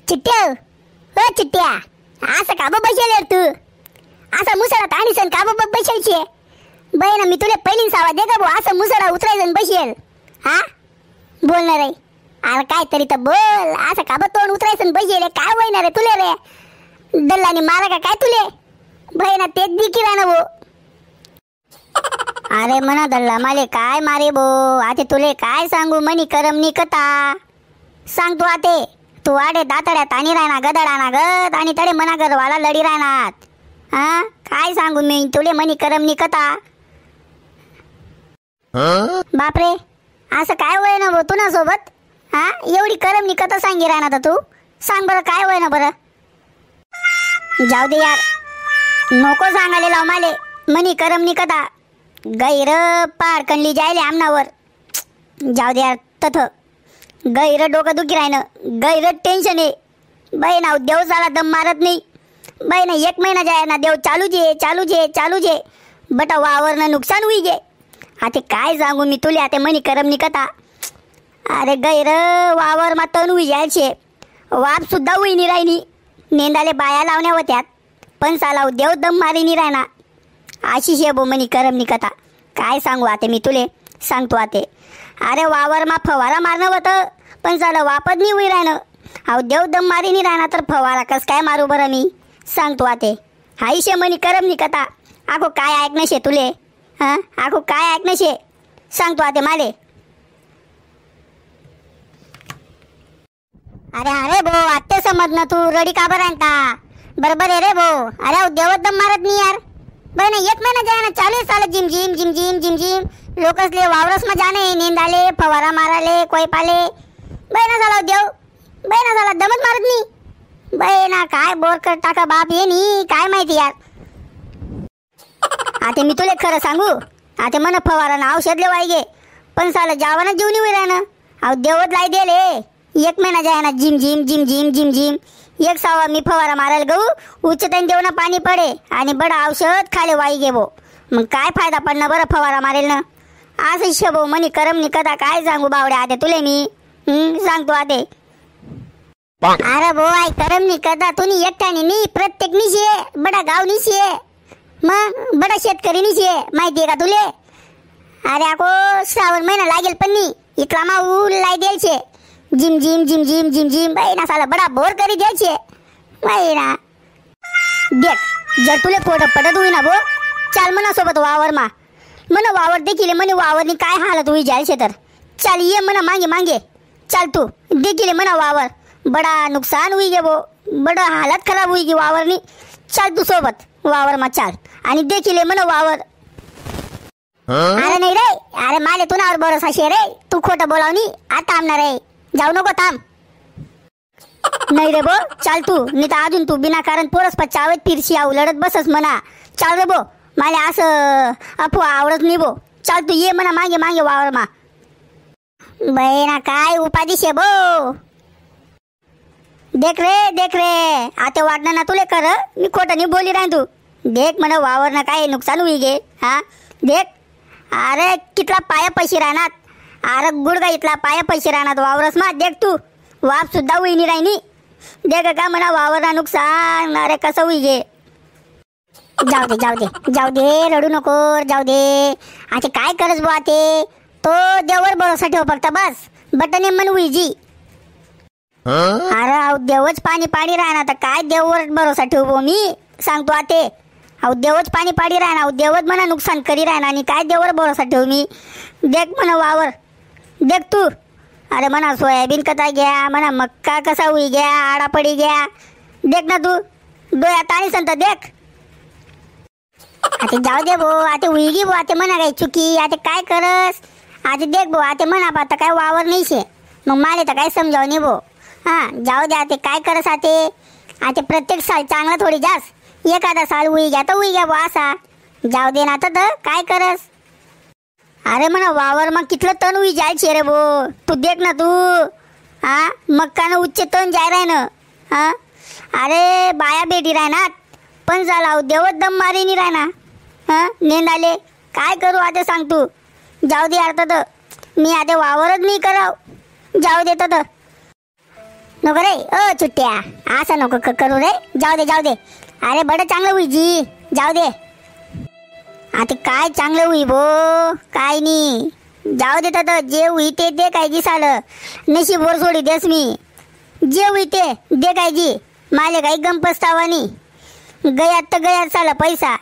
चिट्ट्या ओ चिट्ट्या असं का बसेल यार तू असा मुसळा ताणीसन का बसेलची बहीण मी तुला पहिलीन सावा दे का भाऊ असं मुसळा उतरायचं बसेल हा बोलणार आहे अरे काय तरी तर बोल असं का तोंड उतरायचं बसेल काय होईना रे तुले रे दल्लानी मारा का काय तुले बहीण तेच दिकी ना भाऊ अरे मना दल्ला माले काय मारे भो आता तुले काय सांगू मनी करमनी कथा सांग तू आते तू आडे दातड्या तानी राहना गदडाना गद आणि तडे मना गरवाला लढी राहणार हा काय सांगू मी तुले मनी करमनी कथा बापरे असं काय होय ना भो तुना सोबत हा एवढी करमनी कथा सांगी राहणार तू सांग बरं काय होय ना बरं जाऊ दे यार नको सांगाले लाव माले मनी करमनी कथा गैर पार कणली जायले आमनावर जाऊ दे यार तथ गैर डोकं दुखी राहिनं गैर टेन्शन आहे बाई ना देव झाला दम मारत नाही बाई ना 1 महिना जाय ना देव चालू जे बट वावरनं नुकसान होई गे आता काय सांगू मी तुले आता मनी करमनी कथा अरे गैर वावर मा तण होई जायचे वाप सुद्धा होई नाही राहिनी नेंदाले बाया लावण्या होत्यात पण साला देव दम मारी नाही राहना अशी शे बो मनी करमनी कथा काय सांगू आता मी तुले सांगतो आता अरे वावर मा फवारा मारणं होतं पण साला वापत नाही होई राहणं अहो देव दम मारी नाही राहणार तर फवारा कस काय मारू बरं मी सांगतो आता हाई शे मनी करमनी कथा आखो काय ऐकणं शे तुले हां आखो काय ऐकणं शे सांगतो आता माले अरे भो आत्ते समज ना तू रडी का बरं आणता बरोबर आहे रे भो अरे देवच दम मारत नाही यार बरं ना 1 महिना जाय ना चालू साला जिम लोकसले वावरस मा जाणे नेंदाले फवारा माराले कोयपाले बहिणा झाला देव बहिणा झाला दमत मारत नाही बहिणा काय बोर कर टाका बाप ये नी काय माहिती यार आता मी तुले खरं सांगू आता मन फवारा ना औषध लेवाय गे पण साला जावाना जीव निवई राहणं अहो देवत लाई देले 1 महिना जाय ना जिम एक सावा मी फवारा मारायला गहू उच्चतेन देवना पाणी पडे आणि बडा औषध खाले वाई गे भो मग काय फायदा पडणार बरं फवारा मारेल ना असं शबो मनी करमनी कथा काय सांगू बावड्या आते तुले मी सांगतो आते अरे भो आई करमनी कथा तुम्ही एकट्याने नाही प्रत्येक निशी आहे बडा गाव निशी आहे मग बडा शेतकरी निशी आहे माहिती आहे का तुले अरे आको श्रावण महिना लागेल पण नाही इथला मा ऊल लाई द्यायचे जिम बाई ना साला बडा बोर करी द्यायचे बाई ना देख जर तुले खोटं पटत होई ना भो चाल मना सोबत वावर मा मन वावर देखील म्हणे वावरनी काय हालत होई जायचे तर चाल ये मना मागे चाल तू देखील मना वावर बडा नुकसान हुई गे भो बडा हालत खराब हुई गी वावरनी चाल तू सोबत वावर मा चाल आणि देखील मना वावर अरे नाही रे अरे माले तुनावर भरोसा शे रे तू खोटं बोलावनी आता आमणार रे जाऊ नको थांब नाही रे भो चाल तू नाही तर अजून तू बिना कारण पोरस पच्चावत फिरशी आऊ लढत बसस म्हणा चाल रे भो मला असं अफवा आवडत नाही भो चाल तू ये म्हणा मागे वावर मा बहिणा काय उपाधी शे भो देख रे आता वाटणार ना तुले कर मी खोटं नाही बोली राह तू देख म्हणा वावर ना काय नुकसान होई गे हा देख अरे कितला पाया पैसे राहणार अरे गुडगा इथला पाया पैसे राहणार वावरस मा देख तू वाप सुद्धा हुई नाही राहिनी देख का म्हणा वावर नुकसान अरे कसं हुई गे जाऊ दे रडू नको जाऊ दे आता काय करस बुवा ते तो देवर भरोसा ठेव फक्त बस बटने मन हुई जी अरे देवच पाणी राहणार तर काय देववर भरोसा ठेवू मी सांगतो आते देवच पाणी राहणार देवच म्हणा नुकसान करी राहणार आणि काय देवर भरोसा ठेवू मी देख म्हणा वावर देख तू अरे म्हणा सोयाबीन कसा घ्या म्हणा मक्का कसा हुई गया आडा पडी गया देख ना तू डोळ्या ताणी संत देख आता जाऊ दे भो आता हुई गी भो आता म्हणा काय चुकी आता काय करस आता देख भो आता म्हणा आता काय वावर नाही शे मग माले तर काय समजाव नाही भो हां जाऊ दे आता काय करस आता प्रत्येक साल चांगला थोडी जास एखादा साल हुई गया तर हुई गया भो असा जाऊ दे ना तर काय करस अरे म्हणा वावर मग कितलं तण हुई जायचे रे भो तू देख ना तू हां मक्कानं उच्च तण जाय राय ना हां अरे बाया बेटी राहणार पण झाला देवत दम मारी नाही राहणार हां नेंदाले काय करू आता सांग तू जाऊ दे अर्थ तर मी आता वावरच नाही कराव जाऊ देत तर नको रे ओ चुट्ट्या, असं नको करू रे. जाऊ दे. अरे बडं चांगलं होई जी, जाऊ दे. आता काय चांगलं होई भो, काय नाही. जाऊ दे तर जे होई ते दे काय जी सालं. नशीबवर सोडी देस मी. जे होई ते दे काय जी. माले काही गम पस्तावा नाही. गयात तर गयात साला पैसा.